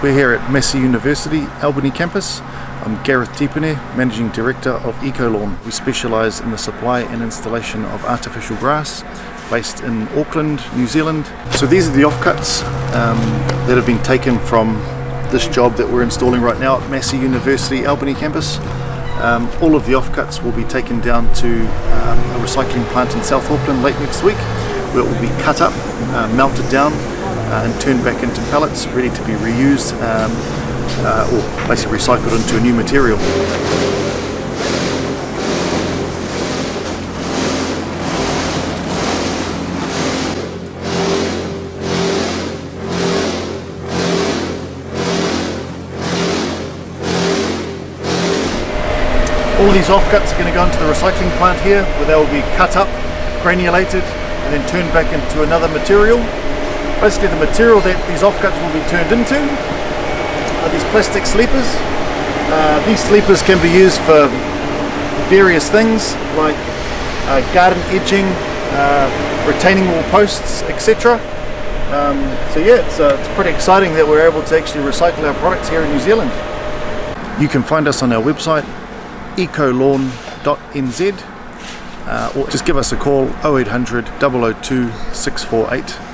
We're here at Massey University, Albany campus. I'm Gareth Deepene, Managing Director of EcoLawn. We specialise in the supply and installation of artificial grass, based in Auckland, New Zealand. So these are the offcuts that have been taken from this job that we're installing right now at Massey University, Albany campus. All of the offcuts will be taken down to a recycling plant in South Auckland late next week, where it will be cut up, melted down, and turned back into pellets, ready to be reused or basically recycled into a new material. All these offcuts are going to go into the recycling plant here, where they will be cut up, granulated, and then turned back into another material. Basically, the material that these offcuts will be turned into are these plastic sleepers. These sleepers can be used for various things like garden edging, retaining wall posts, etc. So yeah, it's pretty exciting that we're able to actually recycle our products here in New Zealand. You can find us on our website, ecolawn.nz, or just give us a call 0800 002 648.